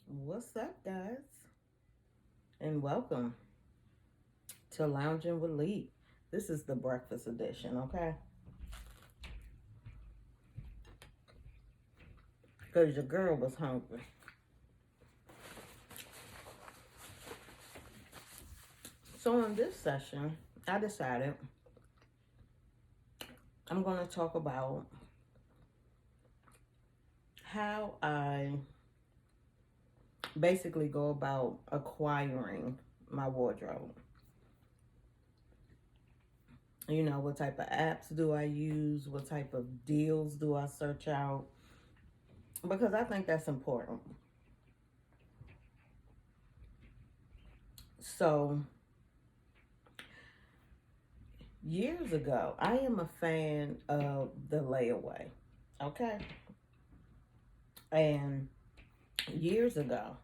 What's up, guys? And welcome to Lounging with Lee. This is the breakfast edition, okay? Because your girl was hungry. So, in this session, I decided I'm going to talk about how I basically go about acquiring my wardrobe. You know, what type of apps do I use? What type of deals do I search out? Because I think that's important. So, years ago, I am a fan of the layaway. Okay. And years ago,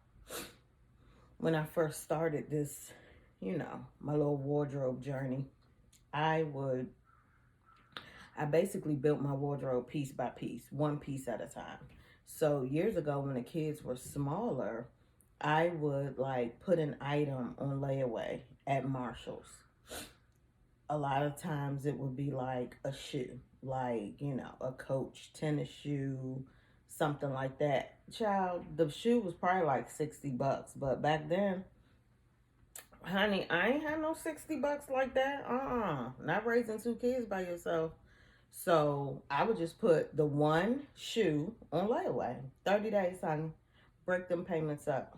when I first started this, my little wardrobe journey, I would, I basically built my wardrobe piece by piece, one piece at a time. So years ago, when the kids were smaller, I would like put an item on layaway at Marshall's. A lot of times it would be like a shoe, like, a Coach tennis shoe, something like that. Child, the shoe was probably like $60, but back then, honey, I ain't had no $60 like that. Not raising two kids by yourself. So I would just put the one shoe on layaway. 30 days, honey. Break them payments up.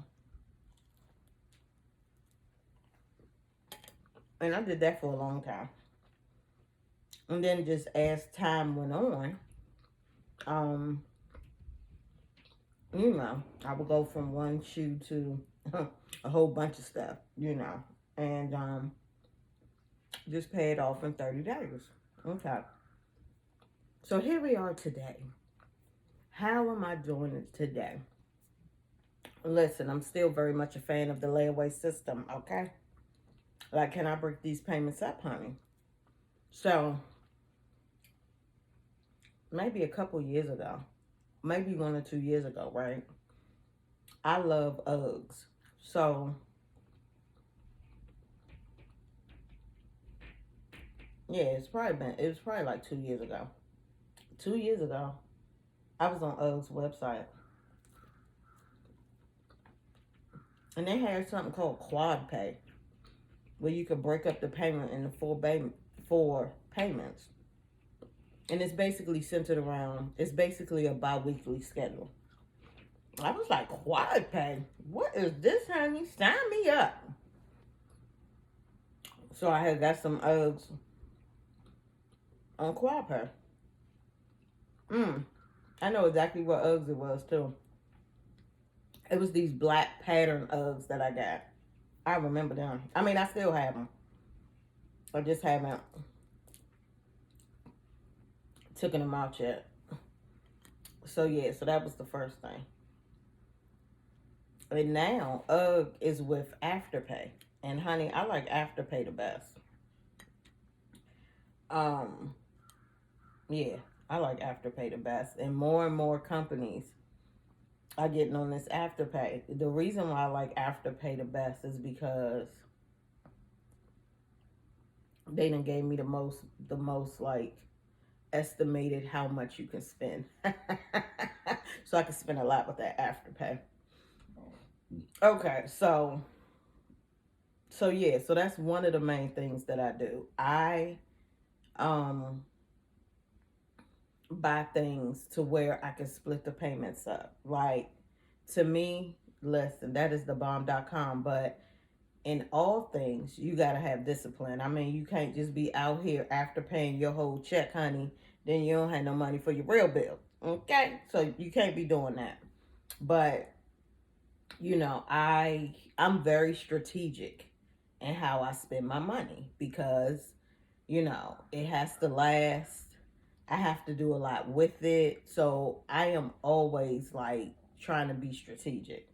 And I did that for a long time. And then just as time went on, um, I would go from one shoe to a whole bunch of stuff, and just pay it off in 30 days. Okay. So here we are today. How am I doing it today? Listen, I'm still very much a fan of the layaway system, okay? Like, can I break these payments up, honey? So, maybe a couple years ago, maybe 1 or 2 years ago, right? I love Uggs. So, yeah, it was probably like 2 years ago. 2 years ago, I was on Uggs website. And they had something called Quad Pay, where you could break up the payment into four payments. And it's basically centered around, it's basically a bi-weekly schedule. I was like, Quad Pay? What is this, honey? Sign me up. So I had got some Uggs on Quad Pay. I know exactly what Uggs it was, too. It was these black pattern Uggs that I got. I remember them. I mean, I still have them. I just haven't taken them out yet. So, yeah, so that was the first thing. And now, UGG is with Afterpay. And, honey, I like Afterpay the best. Yeah, I like Afterpay the best. And more companies are getting on this Afterpay. The reason why I like Afterpay the best is because they done gave me the most like estimated how much you can spend. So I can spend a lot with that Afterpay. Okay, so yeah, so that's one of the main things that I do. I um buy things to where I can split the payments up. Like, to me, listen, that is the bomb.com, but in all things, you got to have discipline. I mean, you can't just be out here after paying your whole check, honey, then you don't have no money for your real bill. Okay? So you can't be doing that. But, I'm very strategic in how I spend my money because, it has to last. I have to do a lot with it. So I am always like trying to be strategic.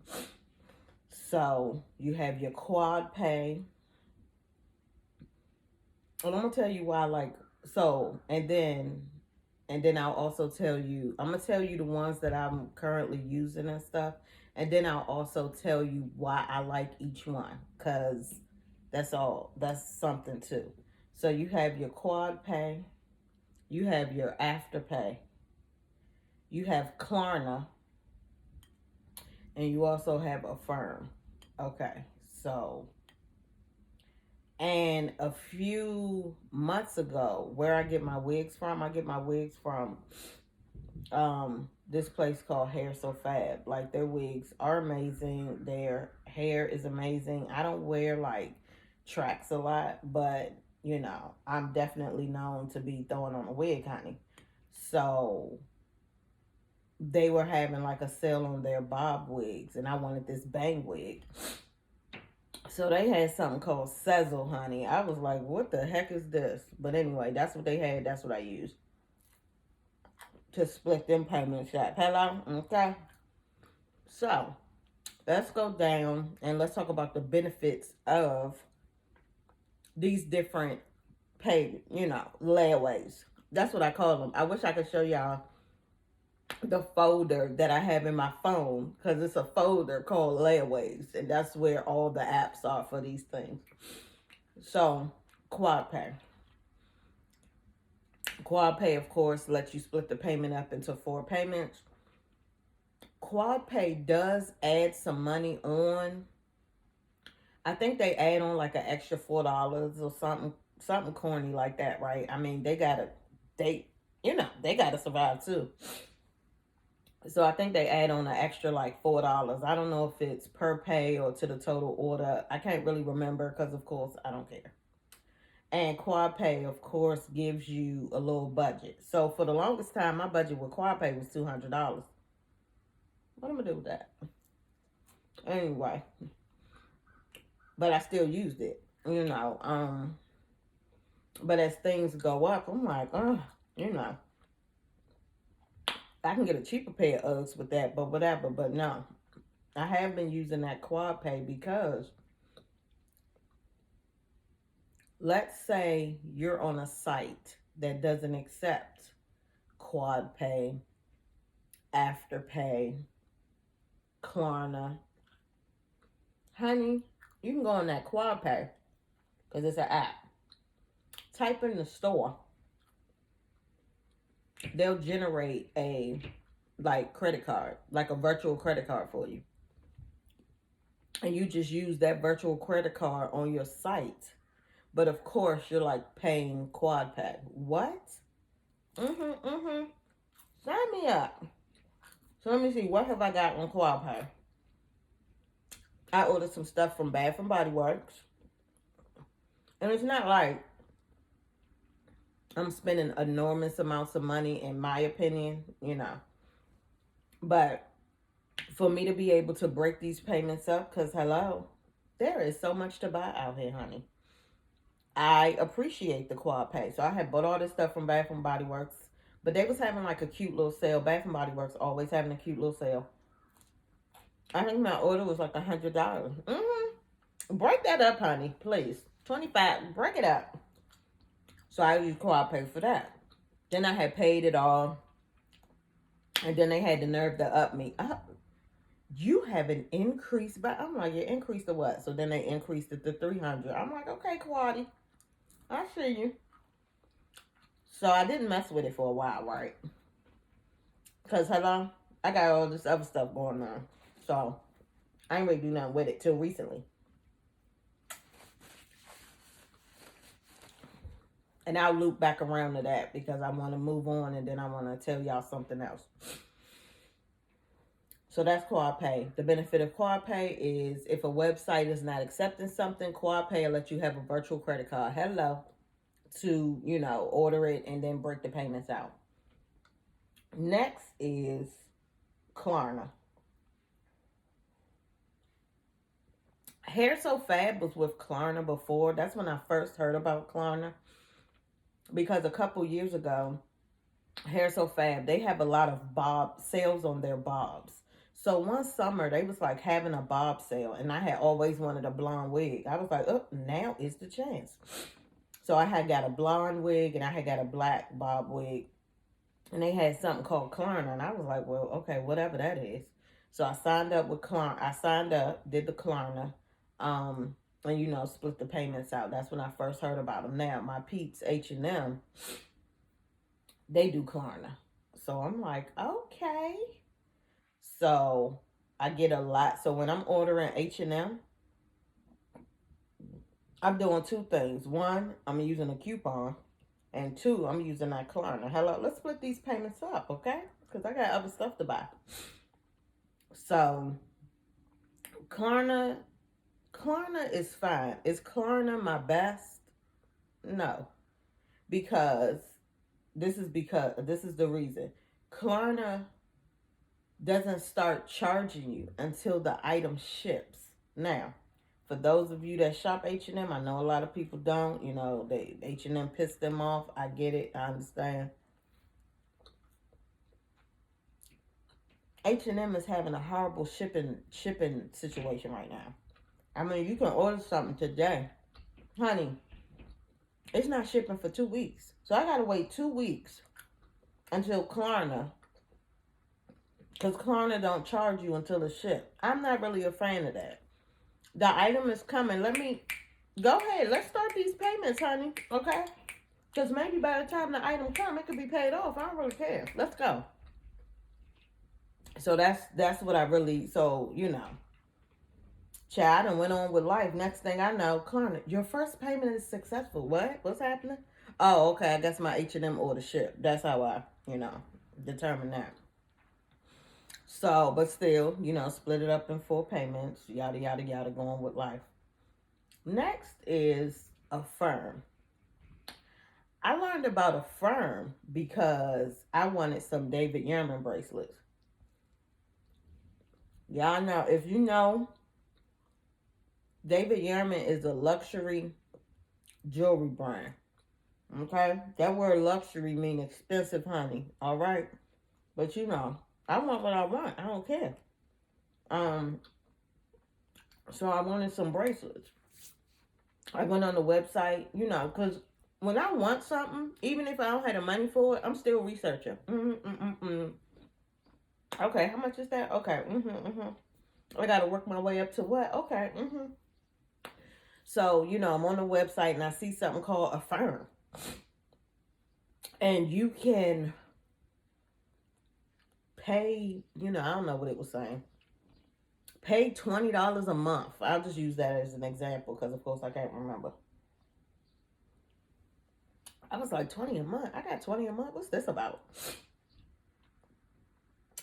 So you have your quad pay. And I'm gonna tell you why, like, so, and then And then I'll also tell you, I'm going to tell you the ones that I'm currently using and stuff. And then I'll also tell you why I like each one. Because that's something too. So you have your quad pay, you have your afterpay, you have Klarna, and you also have Affirm. Okay, so, and a few months ago, where I get my wigs from, I get my wigs from this place called Hair So Fab. Like, their wigs are amazing, their hair is amazing. I don't wear like tracks a lot, but you know, I'm definitely known to be throwing on a wig, honey. So they were having like a sale on their bob wigs, and I wanted this bang wig. So they had something called Sezzle, honey. I was like, what the heck is this? But anyway, that's what they had. That's what I used to split them payments up. Hello? Okay. So let's go down and let's talk about the benefits of these different pay, layaways. That's what I call them. I wish I could show y'all the folder that I have in my phone, because it's a folder called layaways, and that's where all the apps are for these things. So quad pay, of course, lets you split the payment up into 4 payments. Quad pay does add some money on. I think they add on like an extra $4 or something corny like that, right? I mean, they gotta survive too. So I think they add on an extra like $4. I don't know if it's per pay or to the total order. I can't really remember because, of course, I don't care. And quad pay, of course, gives you a little budget. So for the longest time, my budget with quad pay was $200. What am I gonna do with that? Anyway, but I still used it, But as things go up, I'm like, I can get a cheaper pair of Uggs with that, but whatever. But no, I have been using that quad pay because let's say you're on a site that doesn't accept quad pay, afterpay, Klarna. Honey, you can go on that quad pay because it's an app. Type in the store. They'll generate a credit card, like a virtual credit card for you. And you just use that virtual credit card on your site. But of course, you're like paying quad pay. What? Sign me up. So let me see. What have I got on quad pay? I ordered some stuff from Bath and Body Works. And it's not like I'm spending enormous amounts of money, in my opinion, But for me to be able to break these payments up, because hello, there is so much to buy out here, honey. I appreciate the quad pay. So I had bought all this stuff from Bath and Body Works, but they was having like a cute little sale. Bath and Body Works always having a cute little sale. I think my order was like $100. Break that up, honey, please. 25. Break it up. So I used quad pay for that. Then I had paid it all, and then they had the nerve to up me. You have an increase, but I'm like, you increased to what? So then they increased it to $300. I'm like, okay, Quaddy, I see you. So I didn't mess with it for a while, right? Because hello, I got all this other stuff going on, so I ain't really do nothing with it till recently. And I'll loop back around to that because I want to move on, and then I want to tell y'all something else. So that's quad pay. The benefit of quad pay is if a website is not accepting something, quad pay will let you have a virtual credit card. Hello. To, order it and then break the payments out. Next is Klarna. Hair So Fab was with Klarna before. That's when I first heard about Klarna. Because a couple years ago, Hair So Fab, they have a lot of bob sales on their bobs. So one summer, they was like having a bob sale, and I had always wanted a blonde wig. I was like, oh, now is the chance. So I had got a blonde wig, and I had got a black bob wig. and they had something called Klarna, and I was like, well, okay, whatever that is. So I signed up with Klarna. I signed up, did the Klarna, and split the payments out. That's when I first heard about them. Now my peeps H&M, they do Klarna, so I'm like, okay. So I get a lot. So when I'm ordering H&M, I'm doing two things. One, I'm using a coupon, and two, I'm using that Klarna. Hello, let's split these payments up, okay? Because I got other stuff to buy. So Klarna, Klarna is fine. Is Klarna my best? No, because this is the reason. Klarna doesn't start charging you until the item ships. Now, for those of you that shop H&M, I know a lot of people don't. They H&M pissed them off. I get it. I understand. H&M is having a horrible shipping situation right now. I mean, you can order something today, honey. It's not shipping for 2 weeks, so I gotta wait 2 weeks until Klarna, because Klarna don't charge you until it's shipped. I'm not really a fan of that. The item is coming. Let me go ahead. Let's start these payments, honey. Okay? Because maybe by the time the item comes, it could be paid off. I don't really care. Let's go. So that's what I really. So child, and went on with life. Next thing I know, Klarna, your first payment is successful. What? What's happening? Oh, okay. I guess my H&M order shipped. That's how I determine that. So, but still, split it up in 4 payments. Yada yada yada. Going with life. Next is Affirm. I learned about Affirm because I wanted some David Yurman bracelets. Y'all know, if you know, David Yurman is a luxury jewelry brand. Okay? That word luxury means expensive, honey. All right? But I want what I want. I don't care. So I wanted some bracelets. I went on the website, because when I want something, even if I don't have the money for it, I'm still researching. Okay, how much is that? Okay, I got to work my way up to what? Okay, So, I'm on the website and I see something called Affirm. And you can pay, I don't know what it was saying. Pay $20 a month. I'll just use that as an example because, of course, I can't remember. I was like, 20 a month? I got 20 a month? What's this about?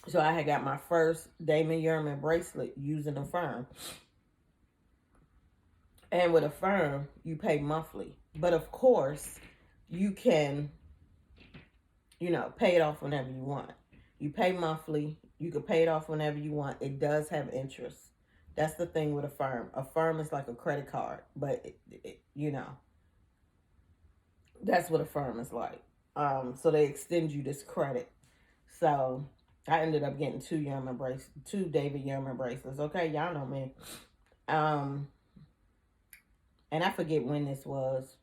So I had got my first David Yurman bracelet using Affirm. And with Affirm, you pay monthly. But, of course, you can, pay it off whenever you want. You pay monthly. You can pay it off whenever you want. It does have interest. That's the thing with Affirm. Affirm is like a credit card, but that's what Affirm is like. So they extend you this credit. So I ended up getting 2 David Yurman bracelets. Okay, y'all know me. And I forget when this was.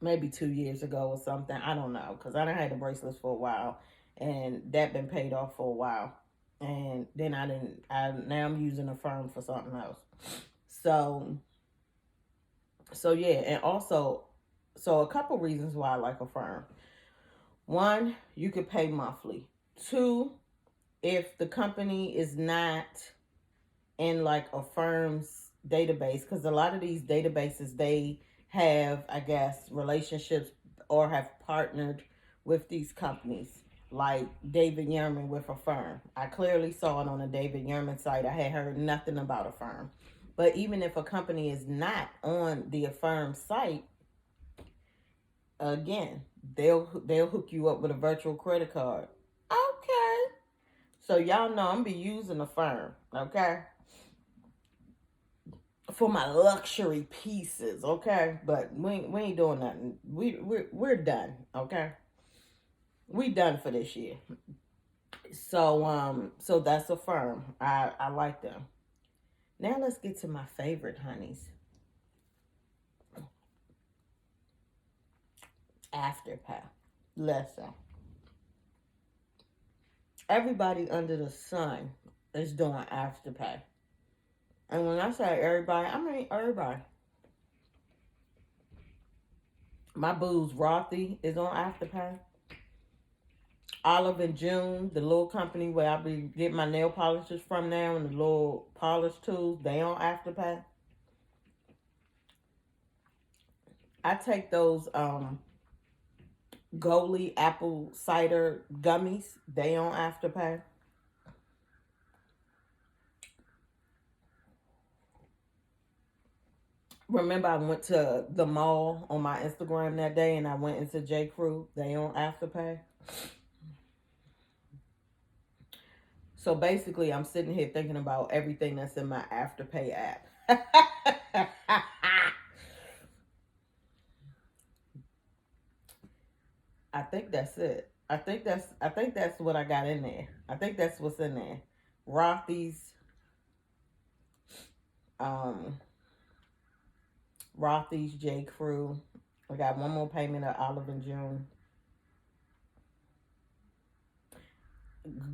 Maybe 2 years ago or something. I don't know, because I done had the bracelets for a while, and that been paid off for a while. And then now I'm using Affirm for something else. So yeah, and also, so a couple reasons why I like Affirm. 1, you could pay monthly. 2, if the company is not in like Affirm's database, because a lot of these databases, they have, I guess, relationships or have partnered with these companies, like David Yurman with Affirm. I clearly saw it on the David Yurman site. I had heard nothing about Affirm. But even if a company is not on the Affirm site, again, they'll hook you up with a virtual credit card. Okay. So y'all know I'm be using Affirm, okay? For my luxury pieces, okay? But we ain't doing nothing. We're done, okay? We done for this year. So that's Affirm. I like them. Now let's get to my favorite honeys. Afterpay. Listen. Everybody under the sun is doing Afterpay. And when I say everybody, I mean everybody. My boo's Rothy is on Afterpay. Olive and June, the little company where I be getting my nail polishes from now and the little polish tools, they on Afterpay. I take those Goli apple cider gummies, they on Afterpay. Remember, I went to the mall on my Instagram that day and I went into J. Crew. They on Afterpay. So basically, I'm sitting here thinking about everything that's in my Afterpay app. I think that's it. I think that's what I got in there. I think that's what's in there. Rothy's, um, Rothy's J. Crew. I got one more payment of Olive and June.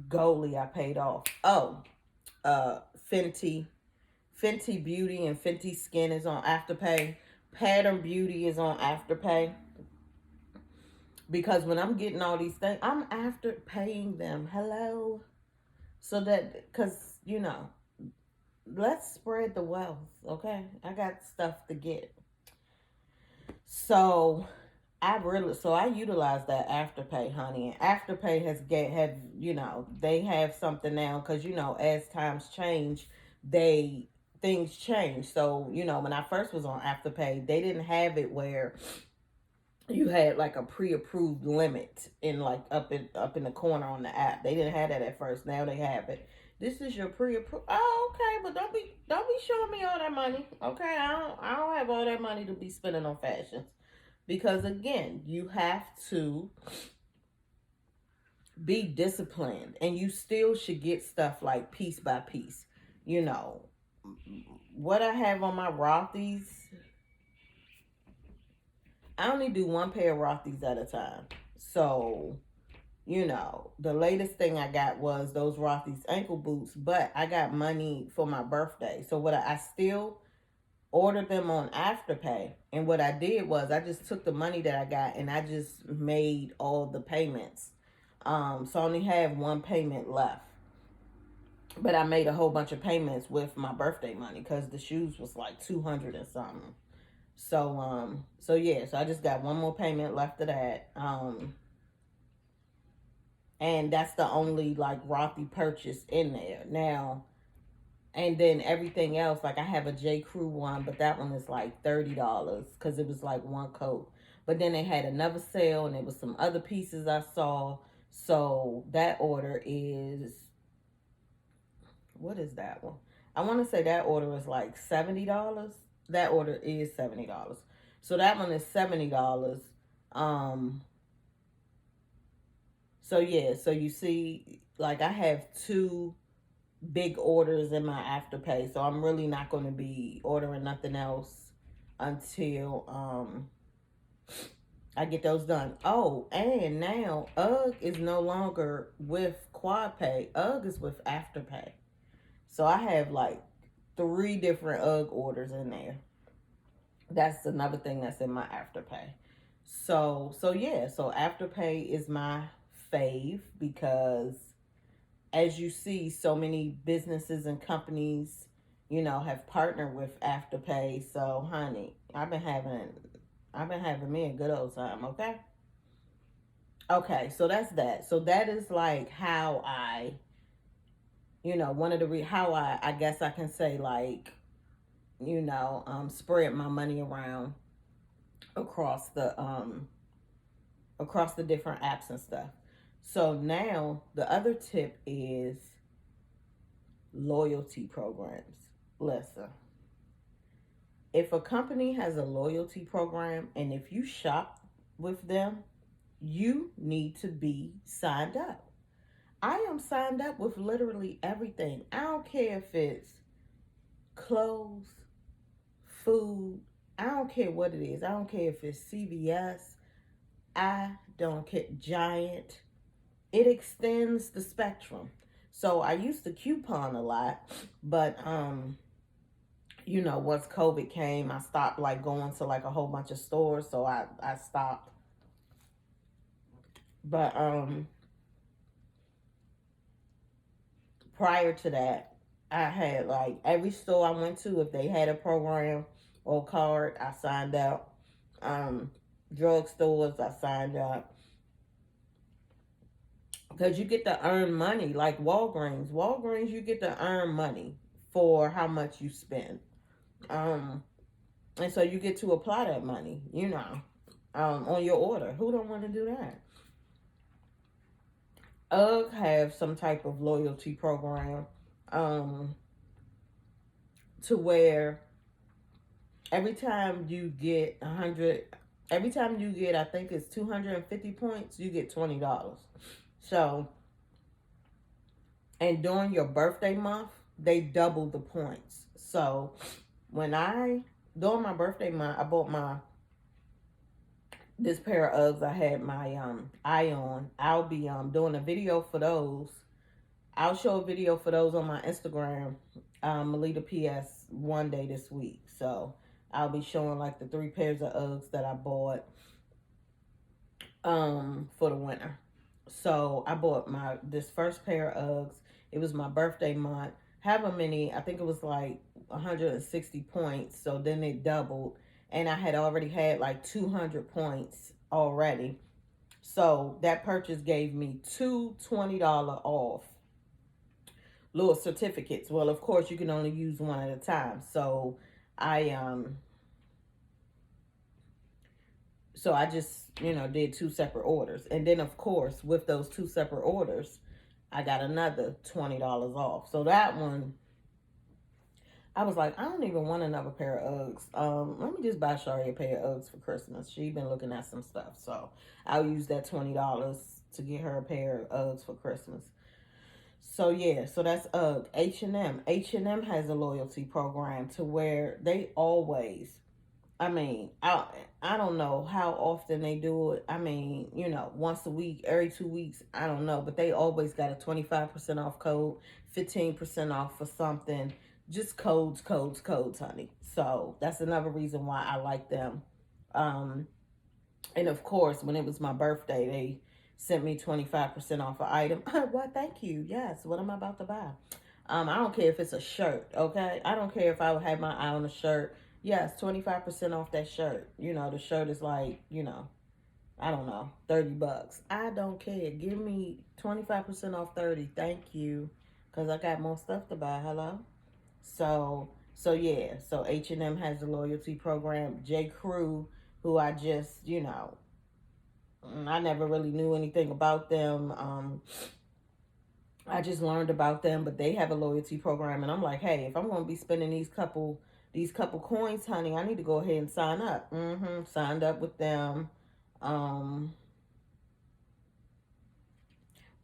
Goalie I paid off. Oh, uh, Fenty. Fenty Beauty and Fenty Skin is on Afterpay. Pattern Beauty is on Afterpay. Because when I'm getting all these things, I'm after paying them. Hello. So that, because, let's spread the wealth, okay? I got stuff to get. So I utilize that Afterpay, honey. And Afterpay they have something now because as times change, they things change. So when I first was on Afterpay, they didn't have it where you had like a pre-approved limit in like up in the corner on the app. They didn't have that at first. Now they have it. This is your pre-approved. Oh, okay, but don't be showing me all that money. Okay, I don't have all that money to be spending on fashions. Because again, you have to be disciplined and you still should get stuff like piece by piece. You know, what I have on my Rothy's, I only do one pair of Rothy's at a time. So, the latest thing I got was those Rothy's ankle boots, but I got money for my birthday. So, I still ordered them on Afterpay. And what I did was I just took the money that I got and I just made all the payments. So I only have one payment left. But I made a whole bunch of payments with my birthday money because the shoes was like 200 and something. So yeah, so I just got one more payment left of that. And that's the only like Rothy purchase in there. Now, and then everything else, like I have a J. Crew one, but that one is like $30 because it was like one coat. But then they had another sale and there was some other pieces I saw. So that order is, what is that one? I want to say that order is like $70. That order is $70. So that one is $70. Um, so yeah, so you see, like I have two big orders in my Afterpay, so I'm really not going to be ordering nothing else until I get those done. Oh, and now UGG is no longer with QuadPay. UGG is with Afterpay. So I have like three different UGG orders in there. That's another thing that's in my Afterpay. So yeah, so Afterpay is my fave because as you see, so many businesses and companies, have partnered with Afterpay. So, honey, I've been having me a good old time. Okay. Okay. So that's that. So that is like how one of the how I guess I can say like, spread my money around across the different apps and stuff. So now the other tip is loyalty programs. Listen, if a company has a loyalty program and if you shop with them, you need to be signed up. I am signed up with literally everything. I don't care if it's clothes, food, I don't care what it is. I don't care if it's CVS, I don't care, Giant. it extends the spectrum. So I used to coupon a lot, but you know, once COVID came, I stopped like going to like a whole bunch of stores, so I stopped. But prior to that, I had like every store I went to, if they had a program or card, I signed up. Um, Drugstores, I signed up because you get to earn money. Like Walgreens, you get to earn money for how much you spend. Um, and so you get to apply that money, you know, on your order. Who don't want to do that? UGG have some type of loyalty program, um, to where every time you get 100, every time you get, I think it's 250 points, you get $20. So, and during your birthday month, they double the points. So, when during my birthday month, I bought this pair of Uggs. I had my eye on. I'll be doing a video for those. I'll show a video for those on my Instagram, Melita PS, one day this week. So I'll be showing like the 3 pairs of Uggs that I bought for the winter. So I bought this first pair of Uggs. It was my birthday month. However many, I think it was like 160 points. So then it doubled. And I had already had like 200 points already. So that purchase gave me two $20 off little certificates. Well, of course, you can only use one at a time. So I just, you know, did 2 separate orders. And then of course, with those 2 separate orders, I got another $20 off. So that one, I was like, I don't even want another pair of Uggs. Let me just buy Shari a pair of Uggs for Christmas. She been looking at some stuff. So I'll use that $20 to get her a pair of Uggs for Christmas. So yeah, so that's UGG. H&M. H&M has a loyalty program to where they always, I mean, I don't know how often they do it. I mean, you know, once a week, every 2 weeks, I don't know, but they always got a 25% off code, 15% off for something. Just codes, codes, codes, honey. So that's another reason why I like them. Um, and of course, when it was my birthday, they sent me 25% off an item. Well, thank you. Yes, what am I about to buy? I don't care if it's a shirt, okay? I don't care if I had my eye on a shirt. Yes, 25% off that shirt. You know, the shirt is like, you know, I don't know, $30. I don't care. Give me 25% off 30. Thank you. Because I got more stuff to buy. Hello? So yeah. So H&M has a loyalty program. J. Crew, who I just, you know, I never really knew anything about them. I just learned about them, but they have a loyalty program, and I'm like, hey, if I'm gonna be spending these couple coins, honey, I need to go ahead and sign up. Signed up with them. Um,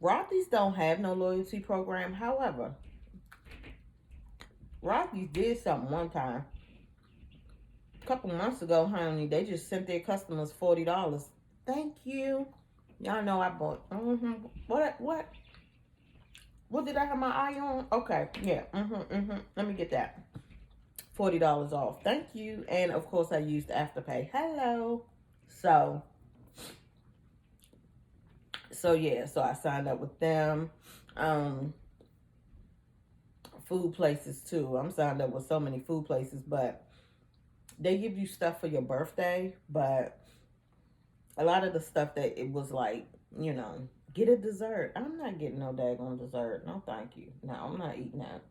Rothy's don't have no loyalty program. However, Rothy's did something one time. A couple months ago, honey, they just sent their customers $40. Thank you. Y'all know I bought. What did I have my eye on? Okay, yeah. Let me get that. $40 off. Thank you. And of course, I used Afterpay. Hello. So, yeah. So I signed up with them. Um, Food places too. I'm signed up with so many food places, but they give you stuff for your birthday. But a lot of the stuff that it was like, you know, get a dessert. I'm not getting no daggone dessert. No, thank you. No, I'm not eating that.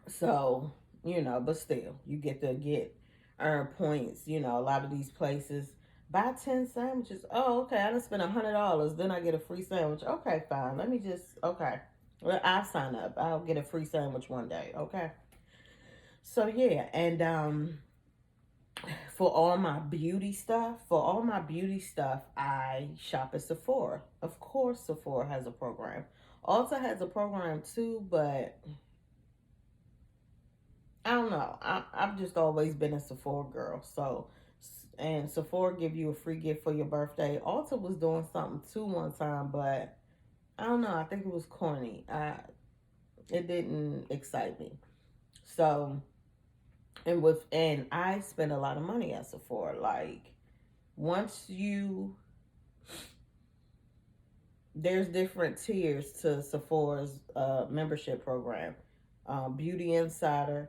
So, you know, but still, you get to earn points. You know, a lot of these places buy 10 sandwiches. Oh, okay. I done spent $100. Then I get a free sandwich. Okay, fine. Let me just, okay. Well, I'll sign up. I'll get a free sandwich one day. Okay. So, yeah. And, for all my beauty stuff, I shop at Sephora. Of course, Sephora has a program. Ulta has a program too, but I don't know. I've just always been a Sephora girl. So And Sephora give you a free gift for your birthday. Ulta was doing something too one time, but I don't know. I think it was corny. It didn't excite me. So, and I spend a lot of money at Sephora. Like, once you there's different tiers to Sephora's membership program. Beauty Insider,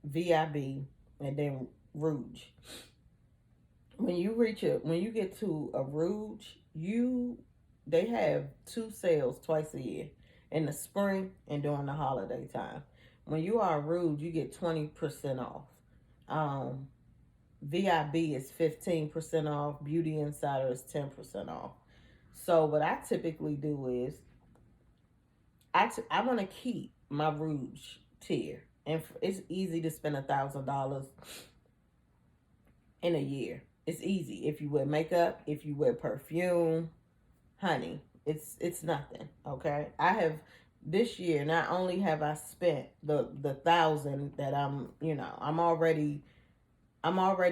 VIB, and then Rouge. When you get to a Rouge, they have 2 sales twice a year, in the spring and during the holiday time. When you are a Rouge, you get 20% off. Um, VIB is 15% off. Beauty Insider is 10% off. So what I typically do is I want to keep my Rouge tier, and it's easy to spend $1,000 in a year. It's easy if you wear makeup, if you wear perfume, honey. It's nothing. Okay, I have this year. Not only have I spent the thousand that I'm already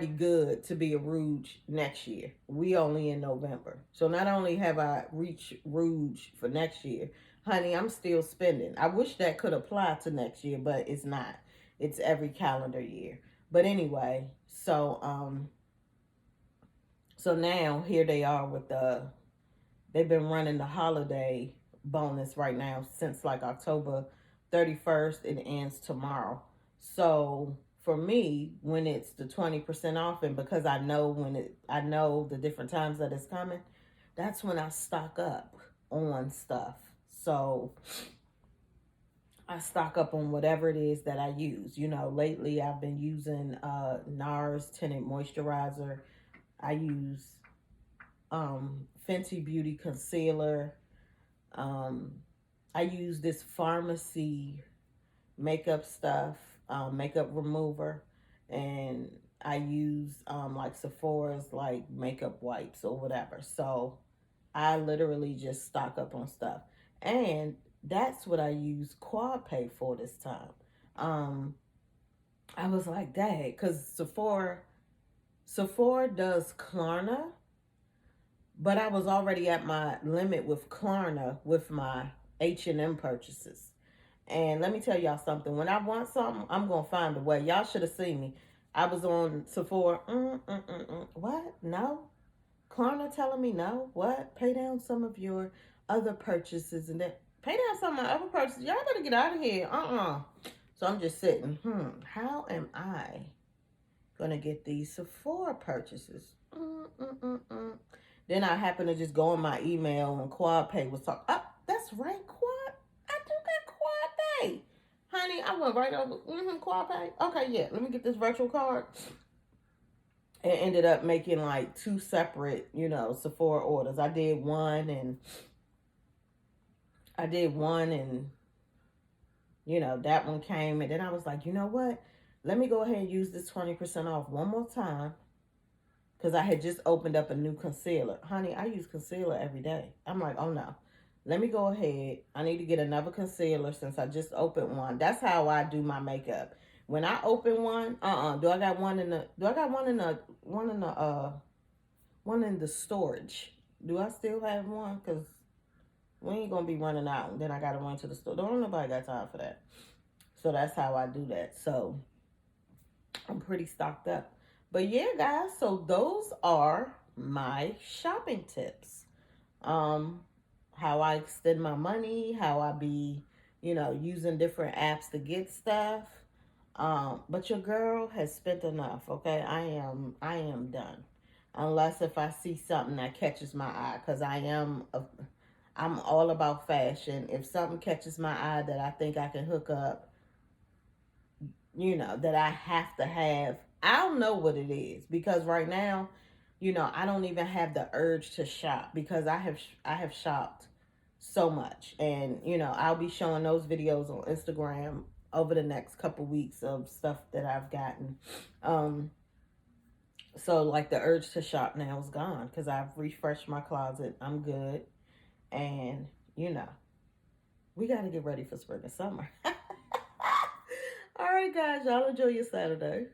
good to be a Rouge next year. We only in November. So not only have I reached Rouge for next year, honey, I'm still spending. I wish that could apply to next year, but it's not. It's every calendar year. But anyway, so now here they are with they've been running the holiday bonus right now since like October 31st. It ends tomorrow. So for me, when it's the 20% off, and because I know the different times that it's coming, that's when I stock up on stuff. So I stock up on whatever it is that I use. Lately I've been using NARS Tinted Moisturizer. I use Fenty Beauty Concealer. I use this pharmacy makeup stuff, makeup remover, and I use like Sephora's like makeup wipes or whatever. So I literally just stock up on stuff, and that's what I use Quad Pay for this time. I was like, dang, because Sephora does Klarna, but I was already at my limit with Klarna with my H&M purchases. And let me tell y'all something. When I want something, I'm going to find a way. Y'all should have seen me. I was on Sephora. What? No? Klarna telling me no? What? Pay down some of your other purchases. And then pay down some of my other purchases. Y'all better get out of here. So I'm just sitting. How am I going to get these Sephora purchases? Then I happened to just go in my email, and Quad Pay was talking. Oh, that's right, Quad. I do got Quad Pay. Honey, I went right over. Quad Pay. Okay, yeah. Let me get this virtual card. And ended up making like 2 separate, Sephora orders. I did one and that one came. And then I was like, you know what? Let me go ahead and use this 20% off one more time. Because I had just opened up a new concealer. Honey, I use concealer every day. I'm like, oh no. Let me go ahead. I need to get another concealer since I just opened one. That's how I do my makeup. When I open one, do I got one in the storage? Do I still have one? Because we ain't gonna be running out. And then I gotta run to the store. Don't nobody got time for that. So that's how I do that. So I'm pretty stocked up. But yeah, guys, so those are my shopping tips. How I extend my money, how I be, using different apps to get stuff. But your girl has spent enough, okay? I am done. Unless if I see something that catches my eye, because I'm all about fashion. If something catches my eye that I think I can hook up, that I have to have, I'll know what it is, because right now, I don't even have the urge to shop, because I have shopped so much. And I'll be showing those videos on Instagram over the next couple weeks of stuff that I've gotten. So like the urge to shop now is gone, because I've refreshed my closet. I'm good. And we got to get ready for spring and summer. All right, guys, y'all enjoy your Saturday.